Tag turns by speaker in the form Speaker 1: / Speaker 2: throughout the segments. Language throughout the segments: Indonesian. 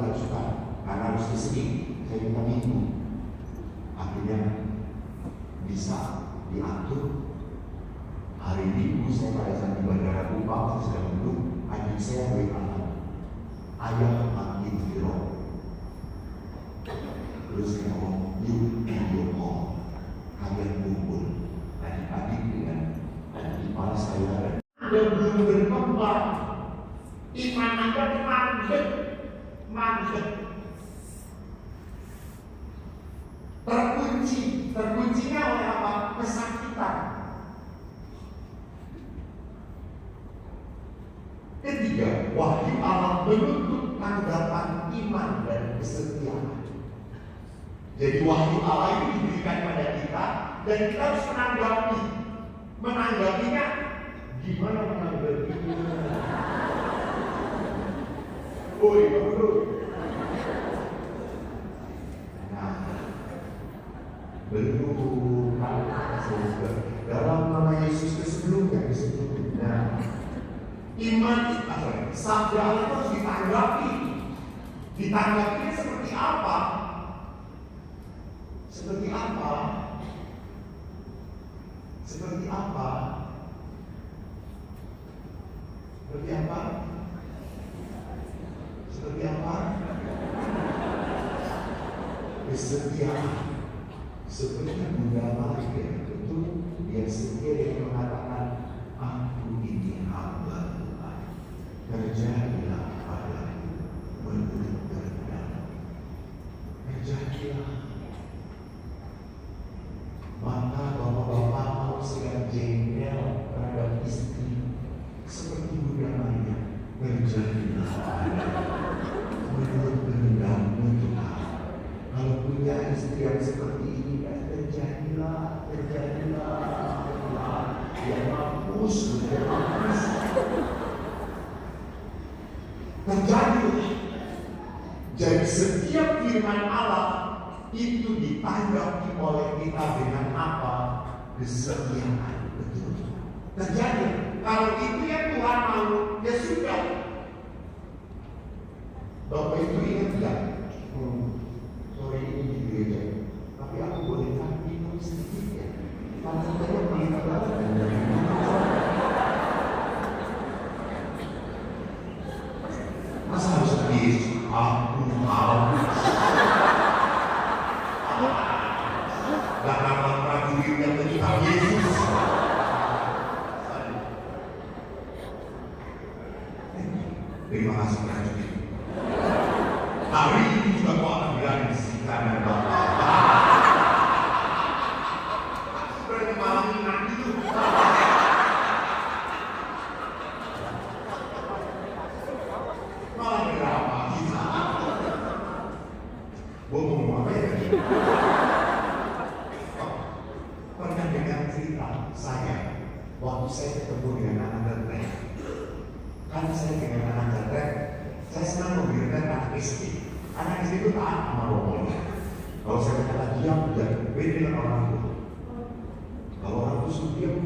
Speaker 1: diajukan karena harus disini. Saya minta minggu. Akhirnya bisa diatur. Hari Minggu saya pada saat di Bandara Kupang, saya sedang duduk, adik saya WA, ayah makin viral. Terus saya ngomong, yuk video call, kalian kumpul adik-adik dengan adik ipar saya. Anda belum berkembang, iman Anda mandek. Terkuncinya oleh apa? Kesakitan. Ketiga, wahyu Allah menuntut tanggapan iman dan kesetiaan. Jadi wahyu Allah itu diberikan pada kita dan kita harus menanggapinya. Gimana menanggapinya? Oi, bro. Nah, belum dalam nama Yesus sebelumnya. Nah, iman sabda Allah itu harus ditanggapi. Ditanggapinya seperti apa? Seperti apa? Seperti apa? Seperti apa? Seperti apa? Kesetiaan. Seperti Bunda Maria, tentu dia sendiri yang mengatakan, aku ini hamba Tuhan, terjadilah padaku menurut kehendak. Terjadilah. Maka bapak-bapak mau sedang jengkel terhadap istri, seperti Bunda Maria, terjadilah padaku menurut kehendakmu Tuhan. Kalau punya istri yang seperti ini, terjadilah. Dia mampus. Terjadilah. Jadi setiap firman Allah itu ditanggapi oleh kita dengan apa? Kesetiaan. Betul. Terjadi. Kalau itu yang Tuhan mau, ya sudah. Bapak itu ingat tidak? Sore ini di gereja, tapi aku boleh minum sedikit ya. Karena saya minta banget. Masa harus habis? Aku haus. Karena prajurit yang menyikap Yesus. Terima kasih prajurit. Hari ini juga kau akan berada di sisi kanan Bapak. Berarti malam ini nanti itu. Malah berapa kita? Gue mau ngomong apa ya? Pernah dengar cerita saya waktu saya ketemu dengan anak jatret. Kan saya dengan anak jatret, saya senang memberikan anak istri. Anak istri itu taat sama romonya. Kalau saya kata diam, beda dengan orang tua. Kalau orang tua suruh diam,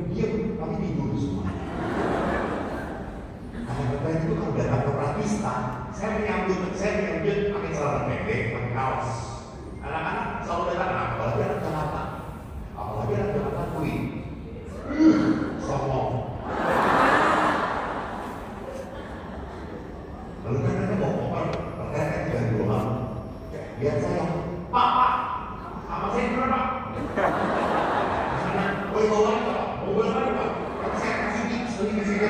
Speaker 1: tapi tidur semua. Anak jatret itu kalau datang ke Pratista, saya menyambut pakai celana pendek, pakai kaos. Anak-anak selalu datang, apalagi anak Jakarta, apalagi anak Jakarta kuing. Sombong. Lalu kan ada bawa mereka juga doang. Lihat saya, Pak, sama saya gimana Pak? Sana, boleh bawa lagi Pak? Bawa lagi Pak? Tapi saya kasih tips lagi ke sini.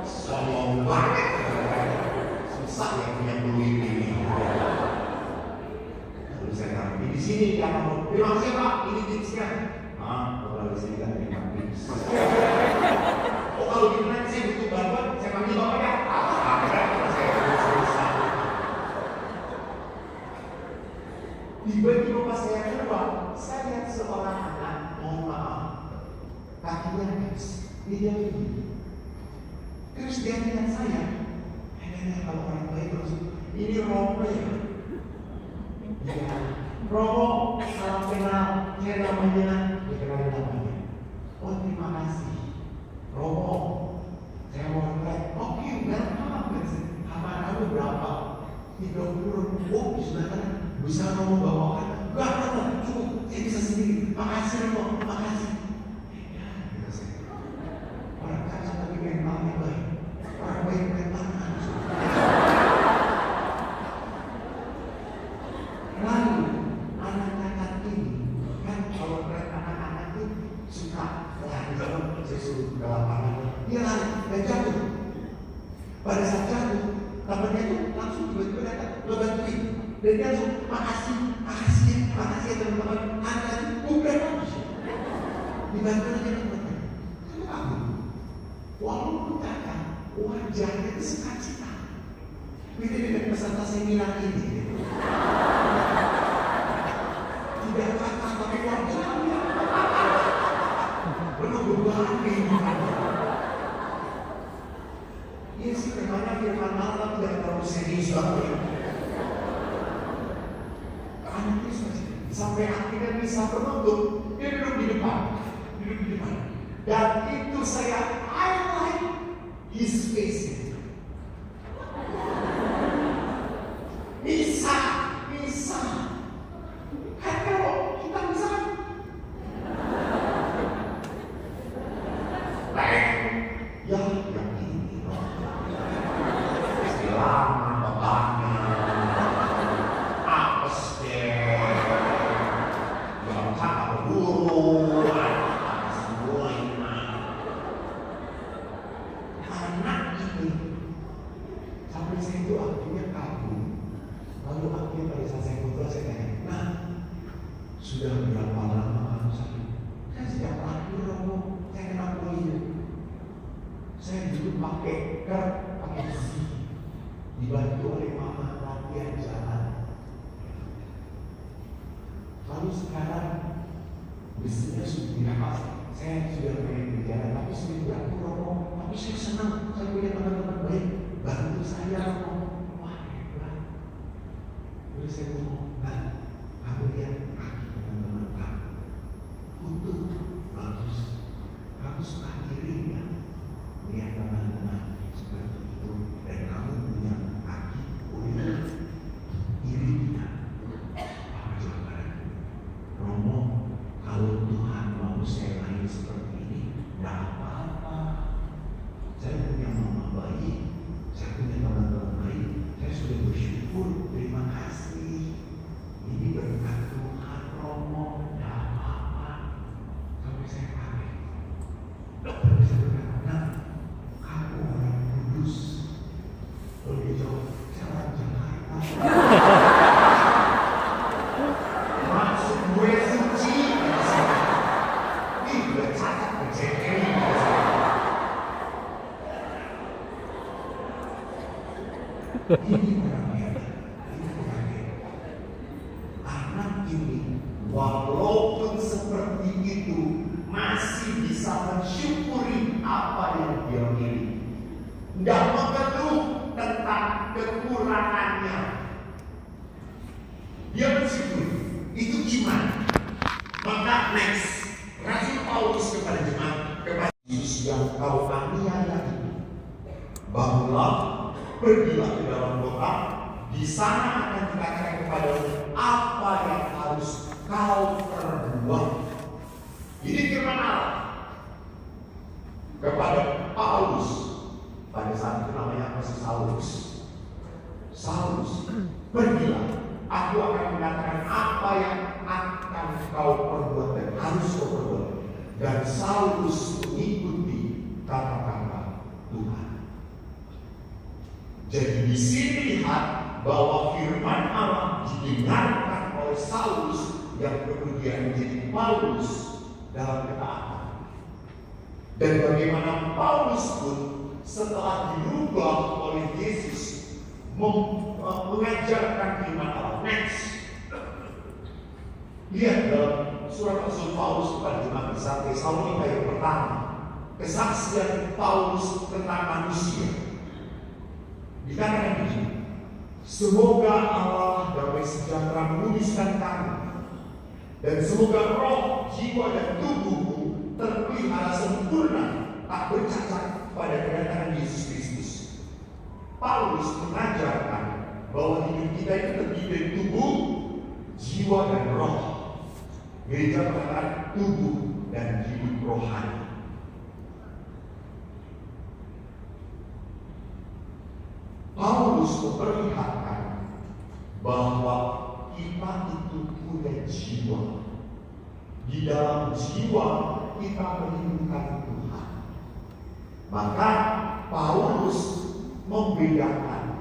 Speaker 1: Sombong banget. Susah yang punya duit ini. Lalu saya bilang, di sini jangan mau. Terima kasih Pak, ini tipsnya. Kalau di sini kan terima tips. Oh kalau di mana saya butuh bantuan, saya panggil Bapak ya. Tiba-tiba pas saya keluar, saya lihat seorang anak, mohon maaf, kakinya keks, dia begini. Terus dia lihat saya, kalau orang baik terus, ini Romo ya? Iya, Romo, salam kenal, saya namanya, dikenalin namanya. Oh terima kasih, Romo. 30 oh di sebelah kanan bisa kamu bawakan enggak cukup saya bisa sendiri makasih Romo makasih ya gitu saya orang kaya tapi mentalnya baik orang baik mentalnya lalu anak-anak ini kan kalau mereka anak-anak itu suka lari kalau saya suruh ke lapangan dia lari dan jatuh pada saat jatuh temannya itu langsung tiba-tiba datang lo bantuin dan dia langsung makasih teman-teman anak itu bukan lagi dibantu aja teman-teman itu kamu walaupun kakak wajahnya itu sukacita beda dengan peserta seminar ini gitu. Tidak kakak tapi wajahnya penuh beban kehidupan. Iya sih, memangnya firman Allah tidak terlalu serius banget ya. Anak Yesus sampai akhirnya bisa penutup, dia duduk di depan. Dan itu saya highlight his face. Bisa. Kan kalau kita bisa yang ini lama bapaknya apes deh yang kakak berburu semua ini anak ini sampai saya itu akhirnya kabur lalu akhirnya pada saat saya ngobrol saya tanya nah sudah berapa lama kamu sakit kan sejak lahir Romo saya kena polio saya dulu pakai besi dibantu oleh mama latihan jalan. Lalu sekarang besinya sudah dilepas. Saya sudah mulai berjalan, tapi sudah tidak Romo. Tapi saya senang, saya punya teman-teman baik bantu saya Romo. Wah hebat. Lalu saya ngomong, nah kamu lihat kaki teman-teman kamu, utuh, bagus. Kamu suka kiri ya? Lihat teman-teman seperti itu dan kamu punya kaki kulit kiri tidak apa jawaban Romo kalau Tuhan mau saya lahir seperti ini tidak apa-apa saya punya mama baik saya punya teman-teman baik saya sudah bersyukur terima kasih ini berkat Tuhan Romo tidak apa-apa sampai saya kaget tapi saya berkata nah aku orang kudus. Kalau dia jawab, saya orang Jakarta. Maksud gue suci. Ini udah cacat bercekeri. Ini orang hebat. Anak ini, walaupun seperti itu, masih bisa mensyukuri apa yang dia miliki. Tidak mengeluh tentang kekurangannya. Dia bersyukur. Itu iman. Maka next, Rasul Paulus kepada jemaat kepada Yesus yang kau aniaya itu, bangunlah, pergilah ke dalam kota, di sana akan dikatakan kepadamu apa yang harus kau perbuat. Ini firman Allah kepada Paulus pada saat itu namanya masih Saulus, pergilah, aku akan mengatakan apa yang akan kau perbuat dan harus kau perbuat. Dan Saulus mengikuti kata-kata Tuhan. Jadi di sini lihat bahwa firman Allah didengarkan oleh Saulus yang kemudian menjadi Paulus dalam ketaatan. Dan bagaimana Paulus pun setelah dirubah oleh Yesus mengajarkan firman Allah. Next, lihat dalam surat Rasul Paulus kepada jemaat di Tesalonika yang pertama, kesaksian Paulus tentang manusia. Dikatakan begini, semoga Allah damai sejahtera menguduskan kamu, dan semoga roh, jiwa, dan tubuhmu terpelihara sempurna, tak bercacat pada kedatangan Yesus Kristus. Paulus mengajarkan bahwa hidup kita itu terdiri dari tubuh, jiwa, dan roh. Gereja mengatakan tubuh dan hidup rohani. Paulus memperlihatkan bahwa kita itu punya jiwa. Di dalam jiwa kita merindukan Tuhan. Maka Paulus membedakan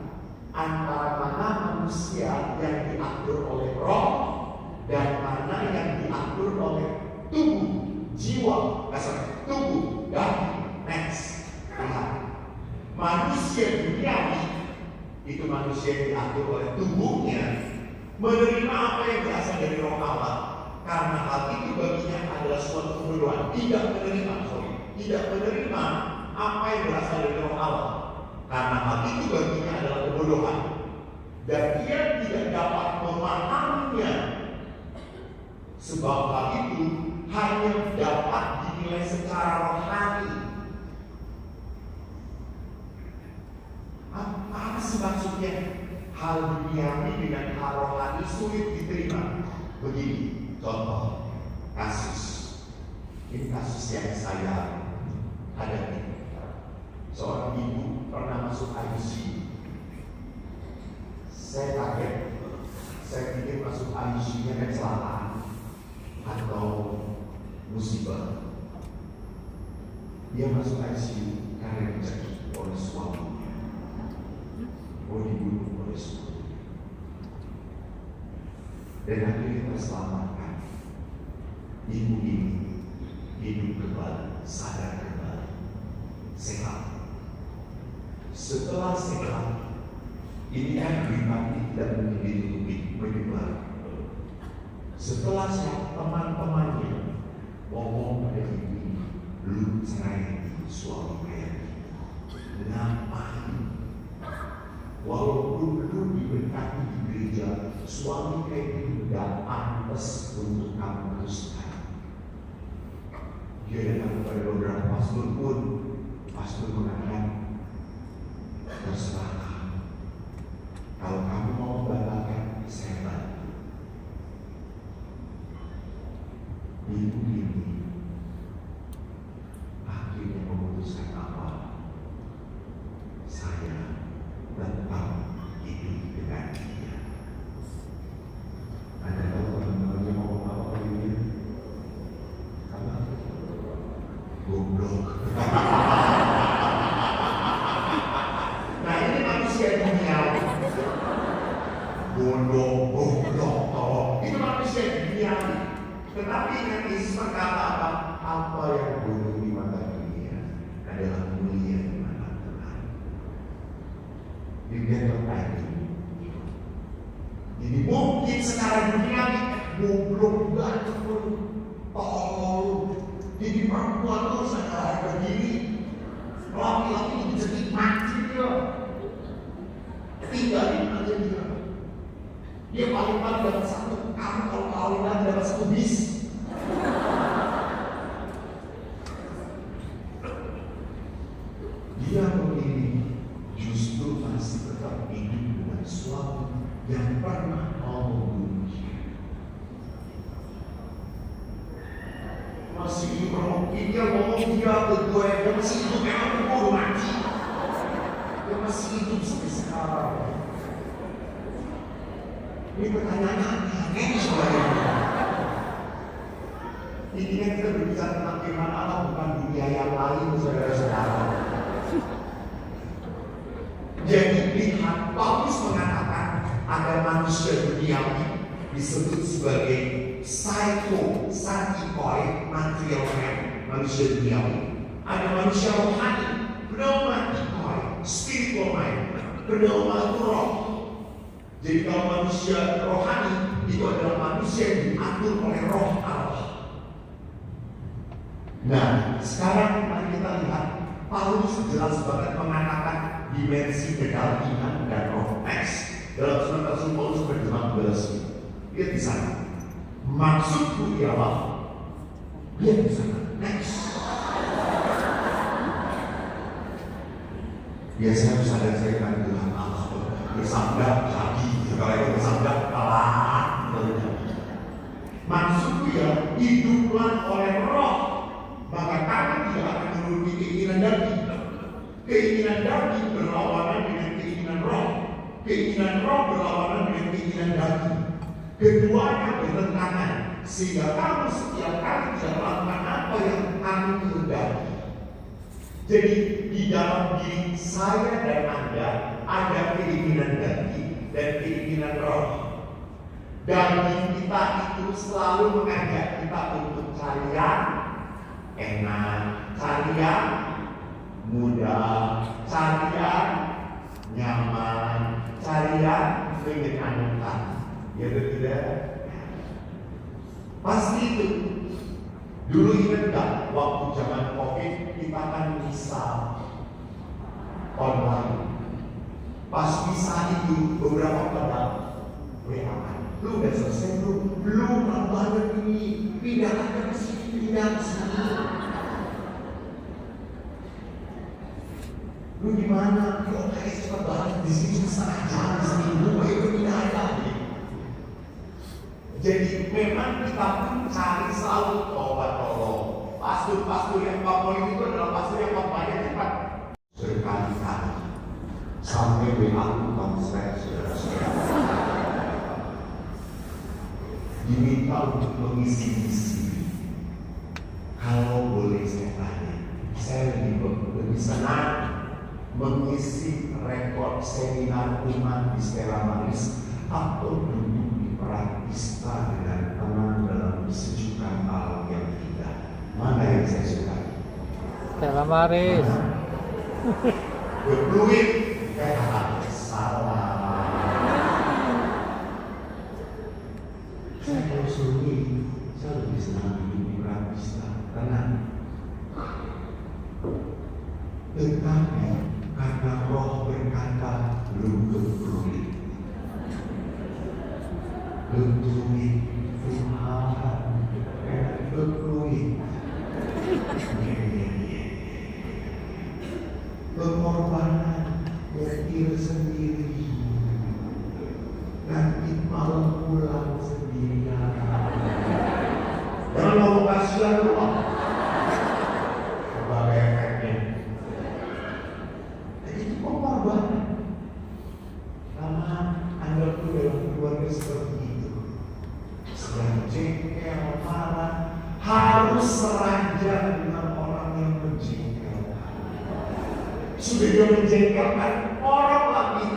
Speaker 1: antara mana manusia yang diatur oleh roh dan mana yang diatur oleh tubuh, jiwa, tubuh, dan next. Lihat, manusia duniawi itu manusia yang diatur oleh tubuhnya, menerima apa yang berasal dari roh Allah, karena hal itu baginya adalah suatu kebodohan. Tidak menerima apa yang berasal dari roh Allah, karena hal itu baginya adalah kebodohan, dan dia tidak dapat memahaminya, sebab hal itu hanya dapat dinilai secara rohani. Apa sih maksudnya? Hal duniawi dengan hal rohani sulit diterima. Begini, contoh kasus. Ini kasus yang saya hadapi. Seorang ibu pernah masuk ICU. Saya kaget. Saya pikir masuk ICU-nya kecelakaan atau musibah. Dia masuk ICU karena dicekik oleh suami. Dibunuh oleh suami. Dan akhirnya terselamatkan. Ibu ini hidup kembali, sadar kembali, sehat. Setelah sehat, ini kan berita tidak mungkin ditutupi, menyebar. Setelah sehat, teman-temannya ngomong pada ibu ini, lu cerai suami kayak gini. Ngapain? Walaupun lu diberkati di gereja, suami kayak gitu gak pantas untuk kamu teruskan. Dia datang kepada beberapa pastor pun, pastor mengatakan, terserah kamu. Kalau kamu mau membatalkan, saya bantu. Ibu ini akhirnya memutuskan apa? Saya tetap hidup dengan dia. Anda tahu teman-teman yang ngomong apa ini? Apa? Goblok. Nah ini manusia duniawi. Goblok, tolong. Itu manusia duniawi. Tetapi yang Yesus berkata apa? Apa yang bodoh di mata dunia adalah mulia di mata Tuhan. You get what I mean? Jadi mungkin secara duniawi goblok banget pun, tolong. Jadi perempuan terus ada harga diri, laki-laki dijepit mati dia, tinggalin aja dia. Dia paling-paling dapat satu, kamu kalau kawin lagi dapat satu bis. Dia memilih justru masih tetap hidup dengan suami yang pernah mau membunuh dia. Masih hidup, dia ngomong dia ke gue, dia masih hidup, memang keburu mati. Dia masih hidup sampai sekarang. Ini pertanyaan aneh sebenarnya. Ini kan kita berbicara tentang firman Allah, bukan dunia yang lain, saudara-saudara. Jadi lihat, Paulus mengatakan agar manusia duniawi disebut sebagai psychoi, material man, manusia duniawi. Ada manusia rohani, pneumatikoi, spiritual mind, pneuma itu roh. Jadi kalau manusia rohani itu adalah manusia yang diatur oleh roh Allah. Nah, sekarang mari kita lihat Paulus jelas banget mengatakan dimensi kedalaman dan roh. Next, dalam surat Rasul Paulus berjemaat belas. Lihat di sana. Maksudku ialah, lihat di sana. Next. Biasanya harus ada saya kan Tuhan Allah. Bersabda jadi, kalau itu bersabda telat. Maksudku ya, hiduplah oleh roh, maka kamu tidak akan menuruti keinginan daging. Keinginan daging berlawanan dengan keinginan roh. Keinginan roh berlawanan dengan keinginan daging. Keduanya bertentangan, sehingga kamu setiap kali tidak melakukan apa yang kamu kehendaki. Jadi di dalam diri saya dan Anda ada keinginan daging dan keinginan roh. Daging kita itu selalu mengajak kita untuk cari yang enak, cari yang mudah, cari yang nyaman, cari yang menyenangkan. Ya tidak? Pasti itu. Dulu ingat gak waktu zaman COVID kita kan bisa online. Pas bisa itu beberapa pada WA. Lu udah selesai belum? Belum, banyak ini. Pindah aja ke sini, pindah ke sini. Lu gimana? Lu kayak cepat banget di sini setengah jam seminggu, ayo pindah aja. Jadi memang kita pun cari selalu obat tolong. Pastor-pastor yang favorit itu adalah pastor yang banyak cepat. Berkali-kali sampai WA konsep saudara-saudara diminta untuk mengisi-isi. Kalau boleh saya tanya, saya lebih senang mengisi rekod seminar umat di Stella Maris atau duduk di Pratista dengan tenang dalam kesejukan alam yang indah. Mana yang saya suka?
Speaker 2: Stella Maris.
Speaker 1: Berduit kayak salah. Saya kalau suruh ini, saya lebih senang hidup di Pratista tenang. Tetapi karena roh berkata belum berduit. Berduit Tuhan, berduit. Pengorbanan nyetir sendiri, nanti malam pulang sendirian. Jangan mau kasihan loh. Sebagai efeknya. Jadi itu pengorbanan. Karena Anda pun dalam keluarga seperti itu, sedang jengkel, marah, harus seranjang dengan orang yang menjengkel. Sudah dia menjengkelkan orang lagi.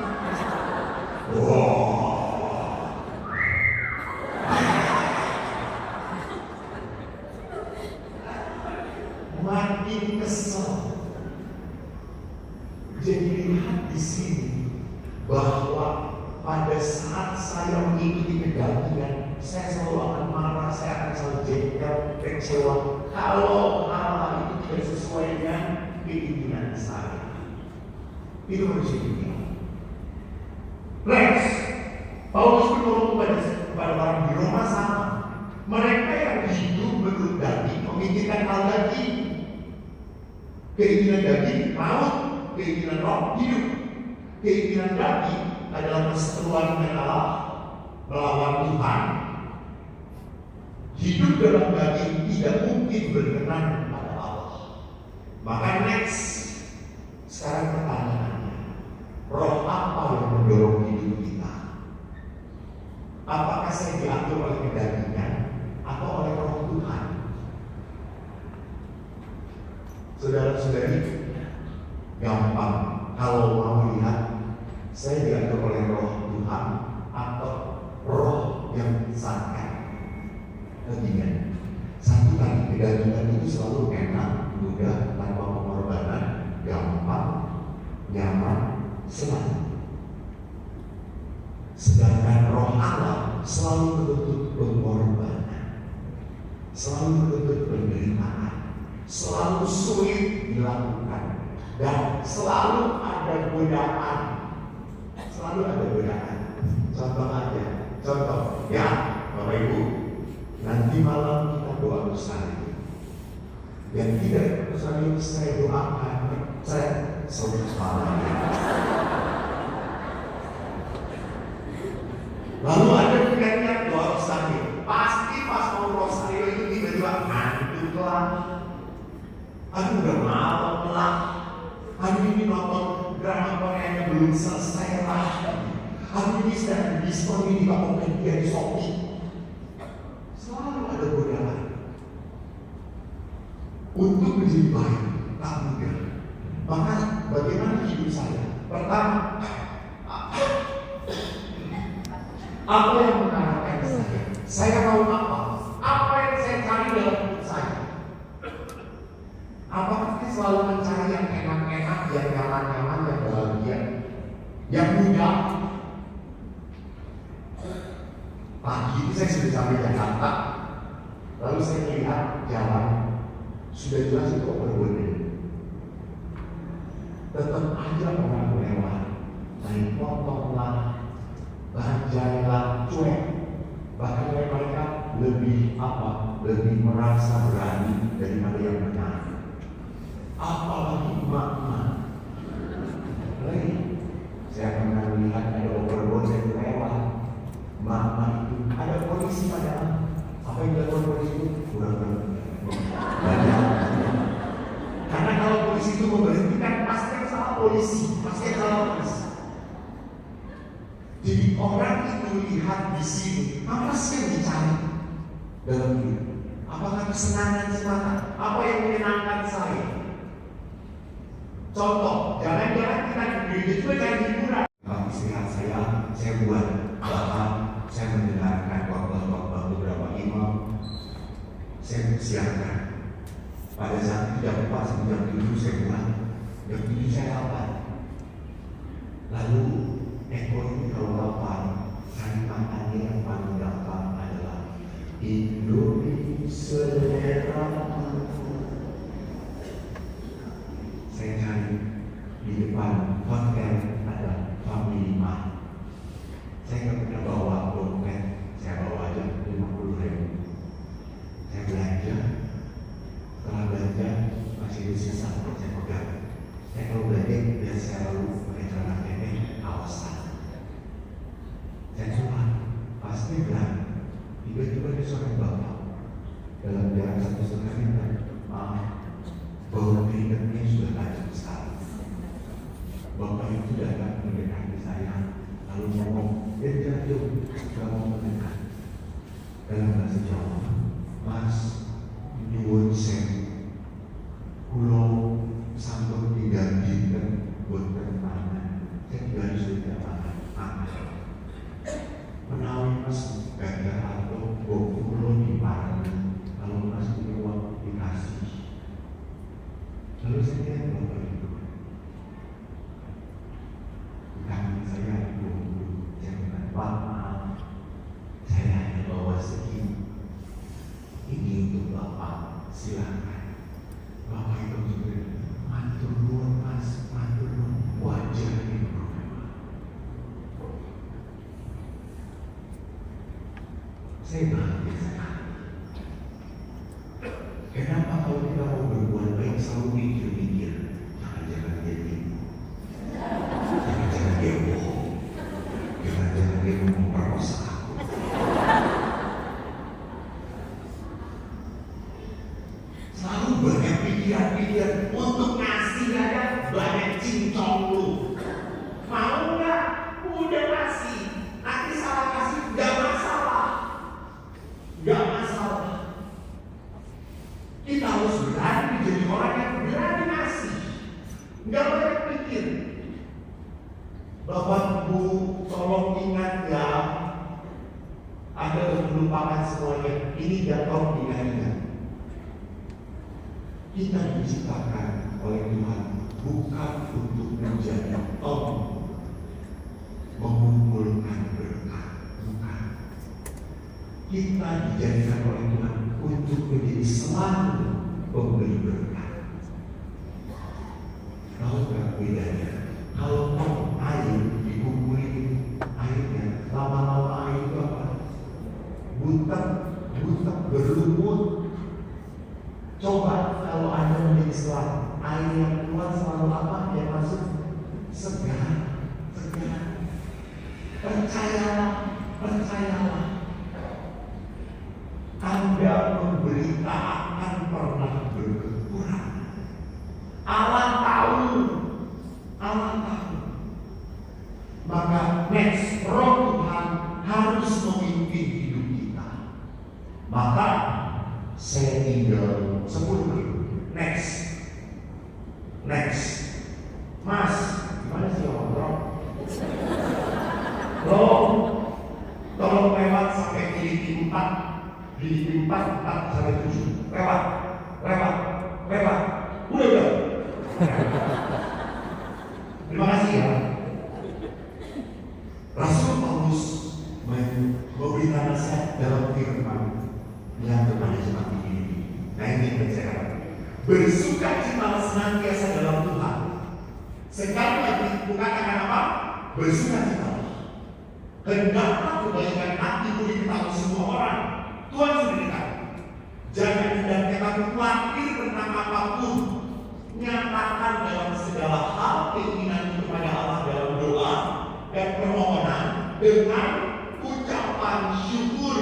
Speaker 1: Makin kesel. Jadi lihat di sini bahwa pada saat saya mengikuti kedagingan, saya selalu akan marah, saya akan selalu jengkel, kecewa. Kalau hal itu tidak sesuai dengan keinginan saya. Itu manusia dunia. Next, Paulus menolong kepada orang di Roma sama. Mereka yang hidup menurut daging memikirkan hal daging. Keinginan daging maut, keinginan roh hidup. Keinginan daging adalah perseteruan dengan Allah, melawan Tuhan. Hidup dalam daging tidak mungkin berkenan kepada Allah. Maka next, sekarang pertanyaannya, roh apa yang mendorong hidup kita? Apakah saya diatur oleh kedagingan atau oleh roh Tuhan? Saudara-saudari, gampang kalau mau lihat saya diatur oleh roh Tuhan atau roh yang disangka. Kedagingan. Satu tadi, kedagingan itu selalu enak, mudah, tanpa pengorbanan, gampang, nyaman, senang. Sedangkan roh Allah selalu menuntut pengorbanan, selalu menuntut penderitaan, selalu sulit dilakukan, dan selalu ada godaan. Selalu ada godaan. Contoh aja, contoh ya Bapak Ibu, nanti malam kita doa bersama. Yang tidak bersama saya doakan, saya selalu malam. Lalu ada juga niat doa rosario. Pasti pas mau rosario itu tiba-tiba ngantuk lah. Aduh udah malam lah. Aduh ini nonton drama Korea belum selesai lah. Aduh ini sedang diskon ini kalau dia di Shopee. Selalu ada godaan untuk menjadi baik, tak mudah. Maka bagaimana hidup saya? Pertama, apa yang mengarahkan saya? Saya tahu apa? Apa yang saya cari dalam hidup saya? Apakah saya selalu mencari yang enak-enak, yang nyaman-nyaman, yang bahagia, yang mudah? Pagi itu saya sudah sampai Jakarta, lalu saya melihat jalan sudah jelas itu overburden. Tetap aja orang lewat, naik motor lah, bajai lah, cuek. Bahkan mereka lebih lebih merasa berani daripada yang benar. Apalagi emak-emak. Saya pernah melihat ada overburden lewat. Emak-emak itu ada polisi padahal. Apa yang dilakukan polisi itu kurang banyak. Karena kalau polisi itu memberhentikan pasti yang salah polisi, pasti yang salah polisi. Jadi orang itu lihat di sini, apa sih yang dicari dalam hidup? Apakah kesenangan semata? Apa yang menyenangkan saya? Contoh, jangan-jangan kita di gereja juga cari hiburan. Kalau istirahat saya buat bahkan saya mendengarkan khotbah beberapa imam. Saya siapkan. Pada saat itu jam 4 sampai jam 7 saya pulang. Jam 7 saya lapar. Lalu ekor ini kalau lapar, cari makannya yang paling gampang adalah Indomie selera. Saya cari di depan hotel ada Family Mart. Saya nggak pernah bawa dompet, saya bawa aja 50.000. Saya belanja. Setelah belanja masih ada sisa, saya pegang. Saya kalau belanja biasa saya lalu pakai celana pendek, kawasan. Saya keluar, pasti bilang, tiba-tiba ada seorang bapak dalam jarak 1,5 meter. Maaf, bau keringatnya sudah tajam sekali. Bapak itu datang mendekati saya, lalu ngomong, dia jatuh, gak mau mendekat. Dalam bahasa Jawa, Mas, nyuwun sewu, kulo sampun digantikan boten mangan, saya sudah mangan. Menawi Mas gagal atau kulo diparangi, kalau Mas punya uang dikasih. Lalu saya lihat bapak itu, tangan saya itu, saya bilang, Pak maaf, saya hanya bawa segini. Ini untuk Bapak, silakan. Bapak itu juga matur nuwun Mas, matur nuwun, wajahnya berubah. Saya bahagia sekali. Kenapa kalau kita mau berbuat baik selalu mikir-mikir, jangan-jangan dia tipu, jangan-jangan dia bohong, jangan-jangan dia memperkosa aku. Selalu banyak pikiran-pikiran untuk ngasih aja banyak cincong lu. Mau nggak? Udah kasih. Nanti salah kasih nggak masalah. Nggak masalah. Kita harus berani jadi orang yang berani ngasih. Nggak banyak pikir. Bapak Ibu tolong ingat ya. Anda melupakan semuanya. Ini dan tolong ingat. Kita diciptakan oleh Tuhan bukan untuk menjadi tong mengumpulkan berkat, bukan. Kita dijadikan oleh Tuhan untuk menjadi selalu pemberi berkat. Tahu nggak bedanya? Kalau tong air dikumpulin airnya, lama-lama air itu apa? Butak berlumut. Coba kalau Anda menjadi selang, air yang keluar selalu apa? Yang masuk segar. Percayalah percayalah, Anda memberita akan pernah berkekurangan. Allah tahu. Maka next, Roh Tuhan harus memimpin hidup kita. Maka saya tinggal 10 menit. Next, Mas, gimana sih orang? Tolong lewat sampai Filipi 4 sampai 7. Lewat. Udah. Terima kasih ya. Rasul Paulus memberikan nasihat dalam firman yang kepada jemaat ini. Nah ini pencegahan. Bersukacitalah senantiasa dalam Tuhan. Sekali lagi katakan apa? Bersukacitalah. Hendaklah kebaikan hati boleh diketahui semua orang. Tuhan sudah dekat. Jangan kita khawatir tentang apapun. Nyatakan dalam segala hal keinginan kepada Allah dalam doa dan permohonan dengan ucapan syukur.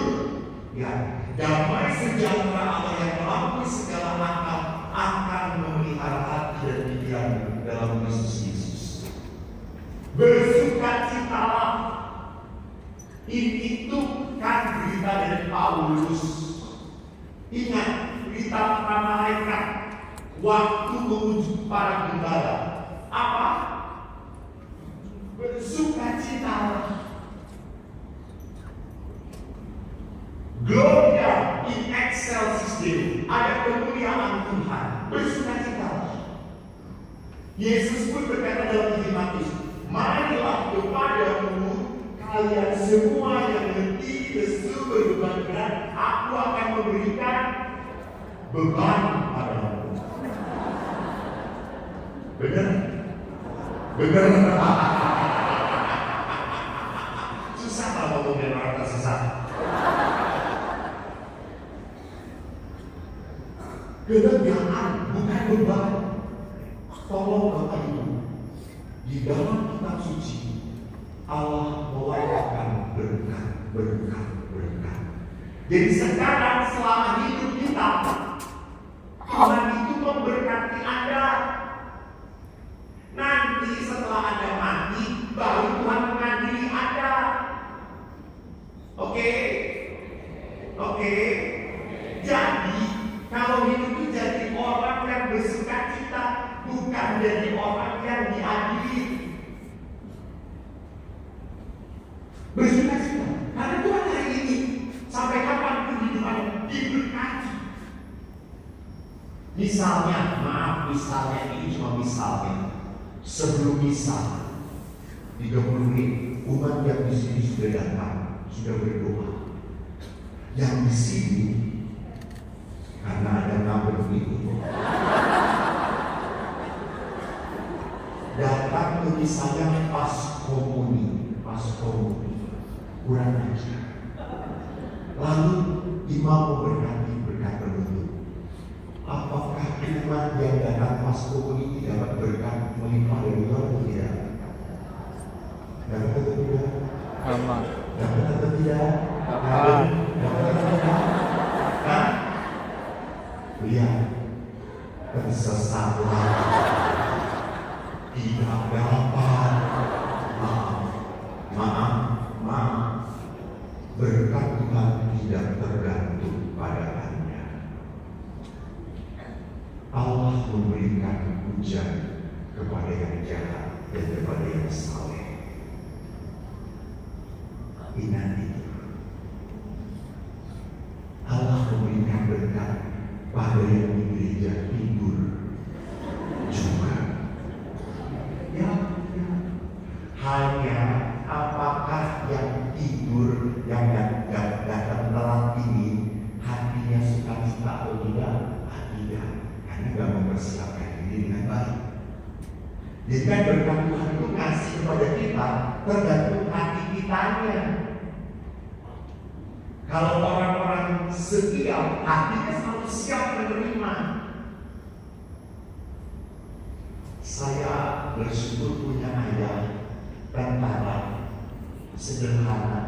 Speaker 1: Ya, damai sejahtera Allah yang melampaui segala akal akan memelihara hati dan pikiran dalam Kristus Yesus. Bersukacitalah. Itu kan berita dari Paulus. Ingat, berita para malaikat waktu menguji para gembala. Apa? Bersukacitalah. Gloria in excelsis Deo. Ada kemuliaan Tuhan. Bersukacitalah. Yesus pun berkata dalam Injil Matius, marilah kepadamu kalian semua yang letih, lesu, berbeban berat, aku akan memberikan beban padamu. Benar? Susah kalau ngomongin orang tersesat. Kelegaan bukan beban. Tolong Bapak Ibu, di dalam kitab suci Allah mewartakan berkat. Jadi sekarang selama hidup kita, Tuhan itu memberkati Anda. Nanti setelah Anda mati, baru Tuhan mengadili Anda. Oke? Jadi kalau hidup itu jadi orang yang bersukacita, bukan jadi orang yang diadili. Bersukacita, karena Tuhan hari ini sampai kapan kehidupan diberkati. Misalnya ini cuma misalnya. Sebelum misa 30 menit, umat yang di sini sudah datang, sudah berdoa. Yang di sini karena ada nambah itu datang ke misalnya pas komuni kurang ajar. Lalu imam memberkati berkat tertentu. Apakah iman yang datang pas komuni dapat berkat melimpah dari Tuhan atau tidak? Dapat atau tidak?
Speaker 2: Aman.
Speaker 1: Dapat atau tidak?
Speaker 2: Aman.
Speaker 1: Dapat atau tidak? Nah, lihat kesesatan tidak dapat. Maaf. Berkat Tuhan tidak tergantung pada Anda. Allah memberikan hujan kepada yang jahat dan kepada yang saleh. Ingat itu. Allah memberikan berkat pada yang di gereja tidur juga. Ya. Hanya apakah yang tidur yang datang telat ini hatinya sukacita atau tidak? Tidak, karena tidak mempersiapkan diri dengan baik. Jadi kan berkat Tuhan itu ngasih kepada kita tergantung hati kitanya. Kalau orang-orang setia, hatinya selalu siap menerima. Saya bersyukur punya ayah tentara sederhana